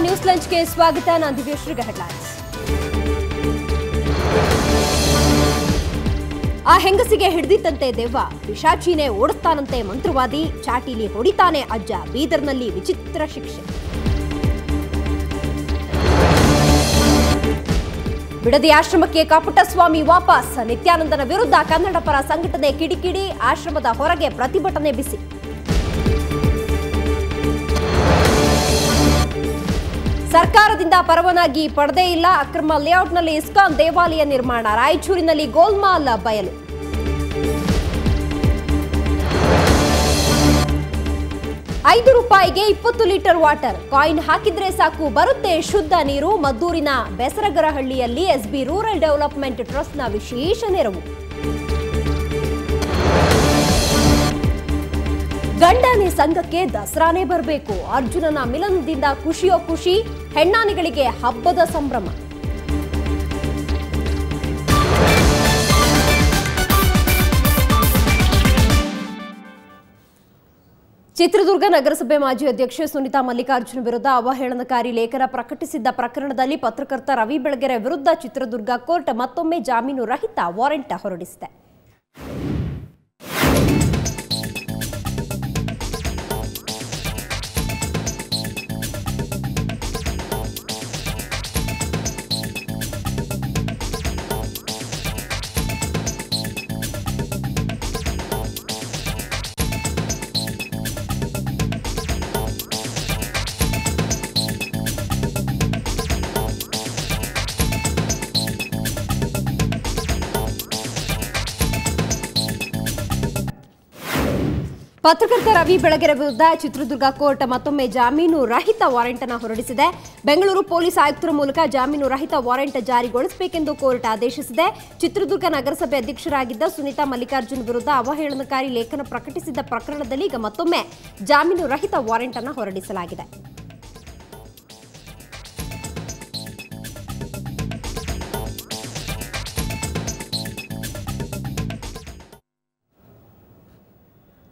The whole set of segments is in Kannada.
ನ್ಯೂಸ್ ಲಂಚ್ಗೆ ಸ್ವಾಗತ. ನಾನು ದಿವ್ಯಶ್ರೀ. ಹೆಡ್ಲೈನ್ಸ್. ಆ ಹೆಂಗಸಿಗೆ ಹಿಡಿದಿತ್ತಂತೆ ದೆವ್ವ, ಪಿಶಾಚಿನೇ ಓಡಿಸ್ತಾನಂತೆ ಮಂತ್ರವಾದಿ, ಚಾಟಿಲಿ ಹೊಡಿತಾನೆ ಅಜ್ಜ, ಬೀದರ್ನಲ್ಲಿ ವಿಚಿತ್ರ ಶಿಕ್ಷೆ. ಬಿಡದಿ ಆಶ್ರಮಕ್ಕೆ ಕಾಪುಟ್ಟಸ್ವಾಮಿ ವಾಪಸ್, ನಿತ್ಯಾನಂದನ ವಿರುದ್ಧ ಕನ್ನಡ ಪರ ಸಂಘಟನೆ ಕಿಡಿಕಿಡಿ, ಆಶ್ರಮದ ಹೊರಗೆ ಪ್ರತಿಭಟನೆ ಬಿಸಿ. ಸರ್ಕಾರದಿಂದ ಪರವಾನಗಿ ಪಡೆದೇ ಇಲ್ಲ, ಅಕ್ರಮ ಲೇಔಟ್ನಲ್ಲಿ ಇಸ್ಕಾನ್ ದೇವಾಲಯ ನಿರ್ಮಾಣ, ರಾಯಚೂರಿನಲ್ಲಿ ಗೋಲ್ಮಾಲ್ ಬಯಲು. ₹5ಗೆ 20 ಲೀಟರ್ ವಾಟರ್ ಕಾಯಿನ್ ಹಾಕಿದ್ರೆ ಸಾಕು, ಬರುತ್ತೆ ಶುದ್ಧ ನೀರು. ಮದ್ದೂರಿನ ಬೆಸರಗರಹಳ್ಳಿಯಲ್ಲಿ ಎಸ್ಬಿ ರೂರಲ್ ಡೆವಲಪ್ಮೆಂಟ್ ಟ್ರಸ್ಟ್ನ ವಿಶೇಷ ನೆರವು. ಗಂಡಾನೆ ಸಂಘಕ್ಕೆ ದಸರಾನೇ ಬರಬೇಕು, ಅರ್ಜುನನ ಮಿಲನದಿಂದ ಖುಷಿಯೋ ಖುಷಿ, ಹೆಣ್ಣಾನೆಗಳಿಗೆ ಹಬ್ಬದ ಸಂಭ್ರಮ. ಚಿತ್ರದುರ್ಗ ನಗರಸಭೆ ಮಾಜಿ ಅಧ್ಯಕ್ಷೆ ಸುನೀತಾ ಮಲ್ಲಿಕಾರ್ಜುನ್ ವಿರುದ್ಧ ಅವಹೇಳನಕಾರಿ ಲೇಖನ ಪ್ರಕಟಿಸಿದ್ದ ಪ್ರಕರಣದಲ್ಲಿ ಪತ್ರಕರ್ತ ರವಿ ಬೆಳಗೆರೆ ವಿರುದ್ಧ ಚಿತ್ರದುರ್ಗ ಕೋರ್ಟ್ ಮತ್ತೊಮ್ಮೆ ಜಾಮೀನು ರಹಿತ ವಾರೆಂಟ್ ಹೊರಡಿಸಿದೆ. ಪತ್ರಕರ್ತ ರವಿ ಬೆಳಗೆರೆ ವಿರುದ್ಧ ಚಿತ್ರದುರ್ಗ ಕೋರ್ಟ್ ಮತ್ತೊಮ್ಮೆ ಜಾಮೀನು ರಹಿತ ವಾರೆಂಟ್ ಅನ್ನು ಹೊರಡಿಸಿದೆ. ಬೆಂಗಳೂರು ಪೊಲೀಸ್ ಆಯುಕ್ತರ ಮೂಲಕ ಜಾಮೀನು ರಹಿತ ವಾರೆಂಟ್ ಜಾರಿಗೊಳಿಸಬೇಕೆಂದು ಕೋರ್ಟ್ ಆದೇಶಿಸಿದೆ. ಚಿತ್ರದುರ್ಗ ನಗರಸಭೆ ಅಧ್ಯಕ್ಷರಾಗಿದ್ದ ಸುನೀತಾ ಮಲ್ಲಿಕಾರ್ಜುನ್ ವಿರುದ್ಧ ಅವಹೇಳನಕಾರಿ ಲೇಖನ ಪ್ರಕಟಿಸಿದ್ದ ಪ್ರಕರಣದಲ್ಲಿ ಈಗ ಮತ್ತೊಮ್ಮೆ ಜಾಮೀನು ರಹಿತ ವಾರೆಂಟ್ ಅನ್ನು ಹೊರಡಿಸಲಾಗಿದೆ.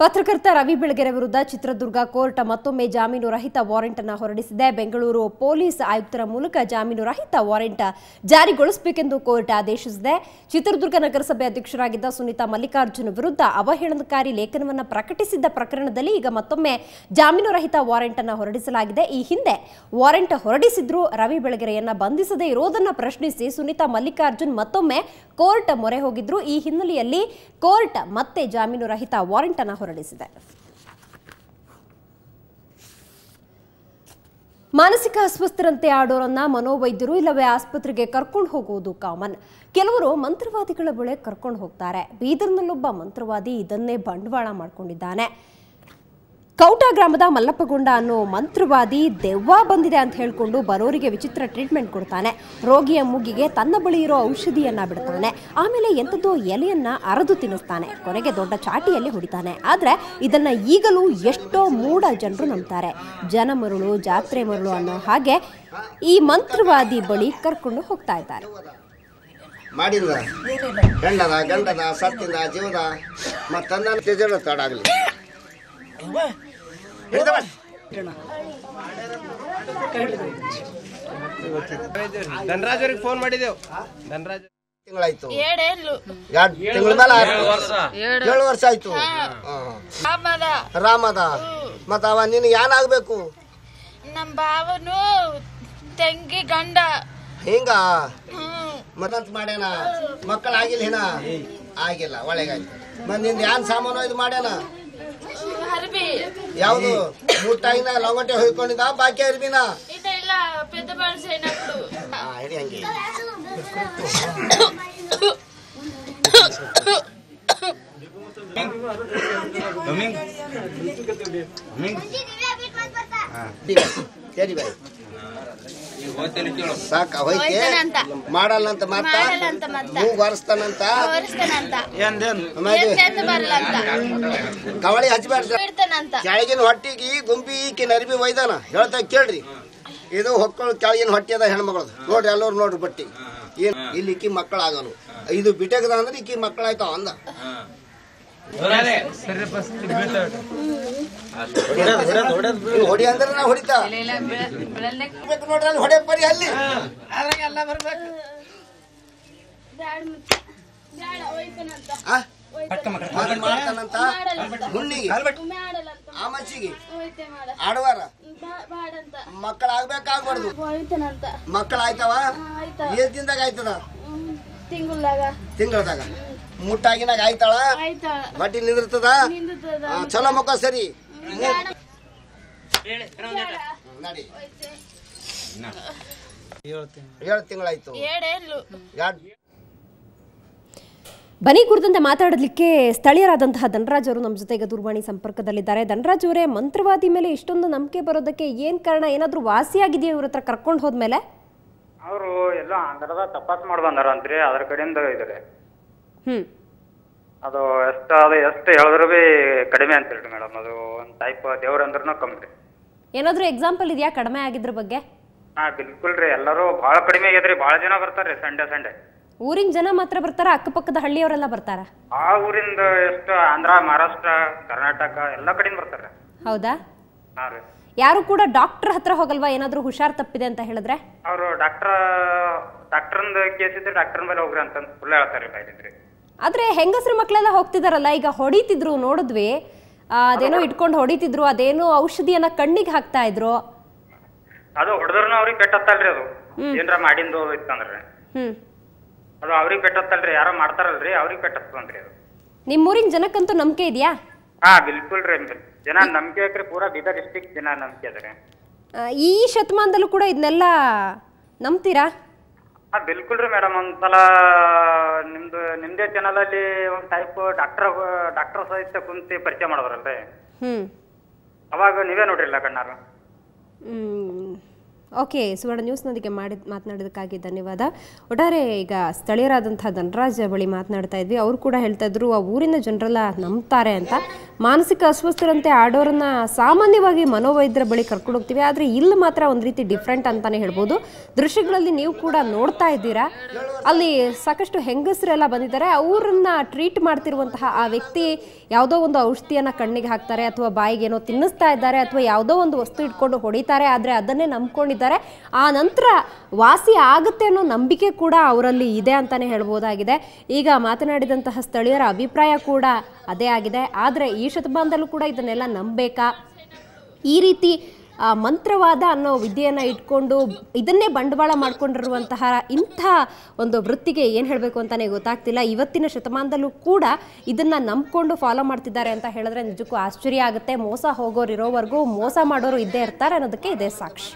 ಪತ್ರಕರ್ತ ರವಿ ಬೆಳಗೆರೆ ವಿರುದ್ಧ ಚಿತ್ರದುರ್ಗ ಕೋರ್ಟ್ ಮತ್ತೊಮ್ಮೆ ಜಾಮೀನು ರಹಿತ ವಾರೆಂಟ್ ಅನ್ನು ಹೊರಡಿಸಿದೆ. ಬೆಂಗಳೂರು ಪೊಲೀಸ್ ಆಯುಕ್ತರ ಮೂಲಕ ಜಾಮೀನು ರಹಿತ ವಾರೆಂಟ್ ಜಾರಿಗೊಳಿಸಬೇಕೆಂದು ಕೋರ್ಟ್ ಆದೇಶಿಸಿದೆ. ಚಿತ್ರದುರ್ಗ ನಗರಸಭೆ ಅಧ್ಯಕ್ಷರಾಗಿದ್ದ ಸುನೀತಾ ಮಲ್ಲಿಕಾರ್ಜುನ್ ವಿರುದ್ಧ ಅವಹೇಳನಕಾರಿ ಲೇಖನವನ್ನು ಪ್ರಕಟಿಸಿದ್ದ ಪ್ರಕರಣದಲ್ಲಿ ಈಗ ಮತ್ತೊಮ್ಮೆ ಜಾಮೀನು ರಹಿತ ವಾರೆಂಟ್ ಅನ್ನು ಹೊರಡಿಸಲಾಗಿದೆ. ಈ ಹಿಂದೆ ವಾರೆಂಟ್ ಹೊರಡಿಸಿದ್ರೂ ರವಿ ಬೆಳಗೆರೆಯನ್ನ ಬಂಧಿಸದೇ ಇರೋದನ್ನು ಪ್ರಶ್ನಿಸಿ ಸುನೀತಾ ಮಲ್ಲಿಕಾರ್ಜುನ್ ಮತ್ತೊಮ್ಮೆ ಕೋರ್ಟ್ ಮೊರೆ ಹೋಗಿದ್ರು. ಈ ಹಿನ್ನೆಲೆಯಲ್ಲಿ ಕೋರ್ಟ್ ಮತ್ತೆ ಜಾಮೀನು ರಹಿತ ವಾರೆಂಟ್ ಅನ್ನು ಹೊರಡಿಸಿದೆ. ಮಾನಸಿಕ ಅಸ್ವಸ್ಥರಂತೆ ಆಡೋರನ್ನ ಮನೋವೈದ್ಯರು ಇಲ್ಲವೇ ಆಸ್ಪತ್ರೆಗೆ ಕರ್ಕೊಂಡು ಹೋಗುವುದು ಕಾಮನ್. ಕೆಲವರು ಮಂತ್ರವಾದಿಗಳ ಬಳಿ ಕರ್ಕೊಂಡು ಹೋಗ್ತಾರೆ. ಬೀದರ್ನಲ್ಲೊಬ್ಬ ಮಂತ್ರವಾದಿ ಇದನ್ನೇ ಬಂಡವಾಳ ಮಾಡಿಕೊಂಡಿದ್ದಾನೆ. ಕೌಟ ಗ್ರಾಮದ ಮಲ್ಲಪ್ಪಗೊಂಡ ಅನ್ನೋ ಮಂತ್ರವಾದಿ ದೆವ್ವ ಬಂದಿದೆ ಅಂತ ಹೇಳ್ಕೊಂಡು ಬರೋರಿಗೆ ವಿಚಿತ್ರ ಟ್ರೀಟ್ಮೆಂಟ್ ಕೊಡ್ತಾನೆ. ರೋಗಿಯ ಮೂಗಿಗೆ ತನ್ನ ಬಳಿ ಇರೋ ಔಷಧಿಯನ್ನ ಬಿಡ್ತಾನೆ. ಆಮೇಲೆ ಎಂಥದ್ದೋ ಎಲೆಯನ್ನ ಅರದು ತಿನ್ನಿಸ್ತಾನೆ. ಕೊನೆಗೆ ದೊಡ್ಡ ಚಾಟಿಯಲ್ಲಿ ಹೊಡಿತಾನೆ. ಆದ್ರೆ ಇದನ್ನ ಈಗಲೂ ಎಷ್ಟೋ ಮೂಢ ಜನರು ನಂಬ್ತಾರೆ. ಜನ ಮರುಳು ಜಾತ್ರೆ ಮರುಳು ಅನ್ನೋ ಹಾಗೆ ಈ ಮಂತ್ರವಾದಿ ಬಳಿ ಕರ್ಕೊಂಡು ಹೋಗ್ತಾ ಇದ್ದಾರೆ. ಮಾಡಿಲ್ಲ ಗಂಡದ ಗಂಡದ ಸತ್ತಿಂದ ಜೀವದ ಮತ್ತೊಂದ ತಡಾಗಲಿ ಧನರಾಜ್ ಅವ್ರಿಗೆ ಫೋನ್ ಮಾಡಿದೆವು. ಧನರಾಜ್ ತಿಂಗಳಾಯ್ತು, 7 ಮೇಲೆ 7 ವರ್ಷ ಆಯ್ತು. ರಾಮದ ಮತ್ತ ಅವ ನೀನು ಏನಾಗ್ಬೇಕು? ನಮ್ಮ ಬಾವನು ತಂಗಿ ಗಂಡ ಹಿಂಗ ಮತ್ತಂತ ಮಾಡ್ಯಾನ. ಮಕ್ಕಳಾಗಿಲ್ಲ ಏನ? ಆಗಿಲ್ಲ, ಒಳಗಾಯ್ತು. ಮತ್ ನಿಂದ ಏನ್ ಸಾಮಾನು ಇದು ಮಾಡ್ಯಾನ? ಅರ್ಬಿ ಯಾವ್ದು? ಮುಟ್ಟಾಗಿನ ಲವಂಗಟ್ಟೆ ಹೊಯ್ಕೊಂಡಿದ್ದ ಬಾಕಿ ಅರ್ಬಿನ ಇದೆಲ್ಲ ಪೆದ್ದ ಬಳಸಿ ಹಿಡಿ ಹಂಗೆ. ಸರಿ ಬಾಯ್ ಸಾಕ ಹೋಯ್ತೆ ಮಾಡಲ್ಲ ಅಂತ ಮಾತ ಮೂಗ್ ಒರೆಸ್ತಾನಂತ ಕವಳಿ ಹಚ್ಬೇಡ್ರಿ. ಕೆಳಗಿನ ಹೊಟ್ಟಿಗೆ ಗುಂಬಿಕಿ ನರ್ಬಿ ಒಯ್ದಾನ ಹೇಳ್ತಾ ಕೇಳ್ರಿ. ಇದು ಹೊಕ್ಕೊಳ್ಳು ಕೆಳಗಿನ ಹೊಟ್ಟೆ ಅದ ಹೆಣ್ಮಗಳದು ನೋಡ್ರಿ. ಎಲ್ಲರೂ ನೋಡ್ರಿ ಬಟ್ಟಿ ಏನ್ ಇಲ್ಲಿ ಇಕ್ಕಿ ಮಕ್ಕಳಾಗನು. ಇದು ಬಿಟೆಗದ ಅಂದ್ರೆ ಇಕ್ಕಿ ಮಕ್ಕಳಾಯ್ತಾವ ಅಂದ. ಹೊಡಿ ಅಂದ್ರೆ ನಾ ಹೊಡಿತಾ ನೋಡ್ರಿ ಅಲ್ಲಿ ಹೊಡೆ ಬರಿ ಅಲ್ಲಿ ಮಾಡ್ತಾನಂತ ಹುಣ್ಣಿಗೆ ಆ ಮಚ್ಚಿಗೆ ಆಡವಾರ ಮಕ್ಕಳ ಆಗ್ಬೇಕಾಗ್ಬಾರ್ದು ಮಕ್ಕಳ ಆಯ್ತಾವ ಎಷ್ಟ್ ದಿನದಾಗ ಆಯ್ತದ ತಿಂಗಳದಾಗ ಮುಟ್ಟಾಗಿನಾಗ ಆಯ್ತಾಳ ಬಟ್ಟಿ ನಿಂದಿರ್ತದ ಚಲೋ ಮಕ್ಕ ಸರಿ ನಡಿ 7 ತಿಂಗಳಾಯ್ತು ಬನ್ನಿ ಕುರಿತಂತೆ ಮಾತಾಡಲಿಕ್ಕೆ ಸ್ಥಳೀಯರಾದಂತಹ ಧನರಾಜ್ ಅವರು ನಮ್ಮ ಜೊತೆ ಈಗ ದೂರವಾಣಿ ಸಂಪರ್ಕದಲ್ಲಿದ್ದಾರೆ. ಧನರಾಜ್ ಅವರೇ, ಮಂತ್ರವಾದಿ ಮೇಲೆ ಇಷ್ಟೊಂದು ನಂಬಿಕೆ ಬರೋದಕ್ಕೆ ಏನ್ ಕಾರಣ? ಏನಾದ್ರೂ ವಾಸಿಯಾಗಿದೆಯಾ ಇವ್ರ ಹತ್ರ ಕರ್ಕೊಂಡು ಹೋದ್ಮೇಲೆ? ಅವರು ಎಲ್ಲ ಆಂಧ್ರದ ತಪಾಸ್ ಮಾಡಿ ಬಂದಾರ ಅಂತ್ರಿ, ಅದ್ರ ಕಡೆಯಿಂದ ಇದಾರೆ. ಅದು ಎಷ್ಟು ಹೇಳಿದ್ರು ಬಿ ಕಡಿಮೆ ಅಂತ ಹೇಳ್ರಿ ಮೇಡಮ್. ಅದು ಒಂದ್ ಟೈಪ್ ದೇವ್ರ ಅಂದ್ರೂ ಕಮ್ಮಿ. ಏನಾದ್ರೂ ಎಕ್ಸಾಂಪಲ್ ಇದೆಯಾ ಕಡಿಮೆ ಆಗಿದ್ರ ಬಗ್ಗೆ? ಹಾ ಬಿಲ್ಕುಲ್ ರೀ, ಎಲ್ಲರೂ ಬಹಳ ಕಡಿಮೆ ಆಗೈತ್ರಿ. ಬಹಳ ಜನ ಬರ್ತಾರ್ರಿ ಸಂಡೆ. ಊರಿನ ಜನ ಮಾತ್ರ ಬರ್ತಾರ, ಅಕ್ಕಪಕ್ಕದ ಹಳ್ಳಿಯವರೆಲ್ಲ ಬರ್ತಾರ? ಆ ಊರಿಂದ ಎಷ್ಟು ಆಂಧ್ರ, ಮಹಾರಾಷ್ಟ್ರ, ಕರ್ನಾಟಕ ಎಲ್ಲ ಕಡೆಯಿಂದ ಬರ್ತಾರೆ. ಹೌದಾ? ಹಾ ರೀ. ಯಾರು ಕೂಡ ಡಾಕ್ಟರ್ ಹತ್ರ ಹೋಗಲ್ವಾ ಏನಾದ್ರೂ ಹುಷಾರ್ ತಪ್ಪಿದೆ ಅಂತ ಹೇಳಿದ್ರೆ? ಅವರು ಡಾಕ್ಟರ್ಂದು ಕೇಸ್ ಇದ್ರೆ ಡಾಕ್ಟರ್ ಮೇಲೆ ಹೋಗ್ರಿ ಅಂತ ಫುಲ್ ಹೇಳ್ತಾರೆ ಬೈದಿದ್ರಿ. ಆದ್ರೆ ಹೆಂಗಸರು ಮಕ್ಕಳೆಲ್ಲ ಹೋಗ್ತಿದಾರಲ್ಲ, ಈಗ ಹೊಡಿತಿದ್ರು ನೋಡಿದ್ವಿ, ಅದೇನೋ ಇಟ್ಕೊಂಡು ಹೊಡಿತಿದ್ರು, ಅದೇನೋ ಔಷಧಿಯನ್ನ ಕಣ್ಣಿಗೆ ಹಾಕ್ತಾ ಇದ್ರು. ಅದು ಹೊಡೆದ್ರೂ ಅವ್ರಿಗೆ ಪೆಟ್ಟತ್ತಲ್ರಿ, ಅದು ಏನ್ರ ಮಾಡಿಂದು ಇತ್ತಂದ್ರೆ ಅದು ಅವ್ರಿಗೆ ಪೆಟ್ಟತ್ತಲ್ರಿ. ಯಾರೋ ಮಾಡ್ತಾರಲ್ರಿ ಅವ್ರಿಗೆ ಪೆಟ್ಟತ್ತಂದ್ರಿ ಅದು. ನಿಮ್ಮೂರಿನ ಜನಕ್ಕಂತೂ ನಂಬಿಕೆ ಇದೆಯಾ? ಹಾ ಬಿಲ್ಕುಲ್ ರೀ, ಜನ ನಂಬಿಕೆ ಐತ್ರಿ. ಪೂರಾ ಬೀದರ್ ಡಿಸ್ಟಿಕ್ ಜನ ನಂಬಿಕೆ ಅದ್ರಿ. ಈ ಶತಮಾನದಲ್ಲೂ ಕೂಡ ಇದನ್ನೆಲ್ಲ ನಂಬ್ತೀರಾ? ಹಾ ಬಿಲ್ಕುಲ್ ರೀ ಮೇಡಮ್. ಒಂದ್ಸಲ ನಿಮ್ದೇ ಚಾನಲ್ ಅಲ್ಲಿ ಒಂದ್ ಟೈಪ್ ಡಾಕ್ಟರ್ ಸಹಿತ ಕುಂತಿ ಪರಿಚಯ ಮಾಡೋದ್ರಲ್ರಿ, ಅವಾಗ ನೀವೇ ನೋಡ್ರಿಲ್ಲ ಕಣ್ಣಾರು. ಓಕೆ, ಸುವರ್ಣ ನ್ಯೂಸ್ನೊಂದಿಗೆ ಮಾತನಾಡೋದಕ್ಕಾಗಿ ಧನ್ಯವಾದ. ಒಟ್ಟಾರೆ ಈಗ ಸ್ಥಳೀಯರಾದಂತಹ ಧನರಾಜ್ ಬಳಿ ಮಾತನಾಡ್ತಾ ಇದ್ವಿ. ಅವರು ಕೂಡ ಹೇಳ್ತಾ ಇದ್ರು ಆ ಊರಿನ ಜನರೆಲ್ಲ ನಂಬ್ತಾರೆ ಅಂತ. ಮಾನಸಿಕ ಅಸ್ವಸ್ಥರಂತೆ ಆಡೋರನ್ನ ಸಾಮಾನ್ಯವಾಗಿ ಮನೋವೈದ್ಯರ ಬಳಿ ಕರ್ಕೊಂಡು ಹೋಗ್ತೀವಿ, ಆದರೆ ಇಲ್ಲಿ ಮಾತ್ರ ಒಂದು ರೀತಿ ಡಿಫ್ರೆಂಟ್ ಅಂತಾನೆ ಹೇಳ್ಬೋದು. ದೃಶ್ಯಗಳಲ್ಲಿ ನೀವು ಕೂಡ ನೋಡ್ತಾ ಇದ್ದೀರಾ, ಅಲ್ಲಿ ಸಾಕಷ್ಟು ಹೆಂಗಸರೆಲ್ಲ ಬಂದಿದ್ದಾರೆ. ಅವರನ್ನ ಟ್ರೀಟ್ ಮಾಡ್ತಿರುವಂತಹ ಆ ವ್ಯಕ್ತಿ ಯಾವುದೋ ಒಂದು ಔಷಧಿಯನ್ನ ಕಣ್ಣಿಗೆ ಹಾಕ್ತಾರೆ, ಅಥವಾ ಬಾಯಿಗೆ ಏನೋ ತಿನ್ನಿಸ್ತಾ ಇದ್ದಾರೆ, ಅಥವಾ ಯಾವುದೋ ಒಂದು ವಸ್ತು ಇಟ್ಕೊಂಡು ಹೊಡಿತಾರೆ. ಆದರೆ ಅದನ್ನೇ ನಂಬ್ಕೊಂಡಿದ್ದಾರೆ. ಆ ನಂತರ ವಾಸಿ ಆಗುತ್ತೆ ಅನ್ನೋ ನಂಬಿಕೆ ಕೂಡ ಅವರಲ್ಲಿ ಇದೆ ಅಂತಾನೆ ಹೇಳ್ಬೋದಾಗಿದೆ. ಈಗ ಮಾತನಾಡಿದಂತಹ ಸ್ಥಳೀಯರ ಅಭಿಪ್ರಾಯ ಕೂಡ ಅದೇ ಆಗಿದೆ. ಆದರೆ ಈ ಶತಮಾನದಲ್ಲೂ ಕೂಡ ಇದನ್ನೆಲ್ಲ ನಂಬಬೇಕಾ? ಈ ರೀತಿ ಮಂತ್ರವಾದ ಅನ್ನೋ ವಿದ್ಯೆಯನ್ನು ಇಟ್ಕೊಂಡು ಇದನ್ನೇ ಬಂಡವಾಳ ಮಾಡ್ಕೊಂಡಿರುವಂತಹ ಇಂಥ ಒಂದು ವೃತ್ತಿಗೆ ಏನು ಹೇಳಬೇಕು ಅಂತಾನೆ ಗೊತ್ತಾಗ್ತಿಲ್ಲ. ಇವತ್ತಿನ ಶತಮಾನದಲ್ಲೂ ಕೂಡ ಇದನ್ನ ನಂಬ್ಕೊಂಡು ಫಾಲೋ ಮಾಡ್ತಿದ್ದಾರೆ ಅಂತ ಹೇಳಿದ್ರೆ ನಿಜಕ್ಕೂ ಆಶ್ಚರ್ಯ ಆಗುತ್ತೆ. ಮೋಸ ಹೋಗೋರು ಇರೋವರೆಗೂ ಮೋಸ ಮಾಡೋರು ಇದ್ದೇ ಇರ್ತಾರೆ ಅನ್ನೋದಕ್ಕೆ ಇದೇ ಸಾಕ್ಷಿ.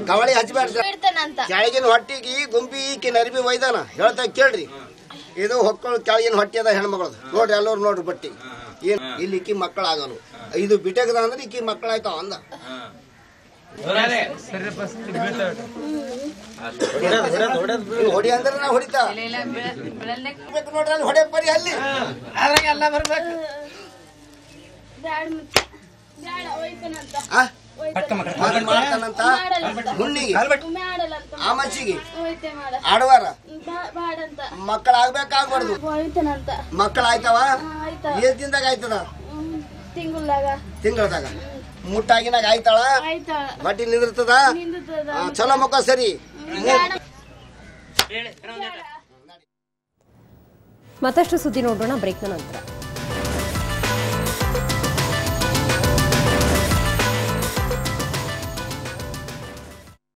ಕವಳಿ ಹಚ್ಚಬಾರ್ದು, ಕೆಳಗಿನ ಹೊಟ್ಟಿಗೆ ಗುಂಬಿ ಈಕಿನ ಅರಿಬಿ ಒಯ್ದಾನ ಹೇಳ್ತಾ ಕೇಳ್ರಿ. ಇದು ಹೊಕ್ಕೊಳ್ಳು ಕೆಳಗಿನ ಹೊಟ್ಟೆ ಅದ ಹೆಣ್ಮಗಳದು. ನೋಡ್ರಿ ಎಲ್ಲರೂ ನೋಡ್ರಿ ಬಟ್ಟಿ ಏನ್ ಇಲ್ಲಿ ಇಕ್ಕಿ ಮಕ್ಕಳಾಗನು. ಇದು ಬಿಟೆಗದ ಅಂದ್ರೆ ಇಕ್ಕಿ ಮಕ್ಕಳಾಯ್ತಾವ ಅಂದ. ಹೊಡಿ ಅಂದ್ರೆ ನಾ ಹೊಡಿತಾ ನೋಡ್ರಿ ಅಲ್ಲಿ ಹೊಡೆ ಬರಿ ಅಲ್ಲಿ ಮಾಡ್ತಾನಂತ ಹುಣ್ಣಿಗೆ ಆ ಮಚ್ಚಿಗೆ ಆಡವಾರ ಮಕ್ಕಳ ಆಗ್ಬೇಕಾಗ್ಬಾರ್ದು ಮಕ್ಕಳ ಆಯ್ತಾವ ಎಷ್ಟ್ ದಿನದಾಗ ಆಯ್ತದ ತಿಂಗಳದಾಗ ಮುಟ್ಟಾಗಿನಾಗ ಆಯ್ತಾಳ ಬಟ್ಟಿ ನಿಂದಿರ್ತದ ಚಲೋ ಮಕ್ಕ ಸರಿ. ಮತ್ತಷ್ಟು ಸುದ್ದಿ ನೋಡೋಣ ಬ್ರೇಕ್ನ ನಂತರ.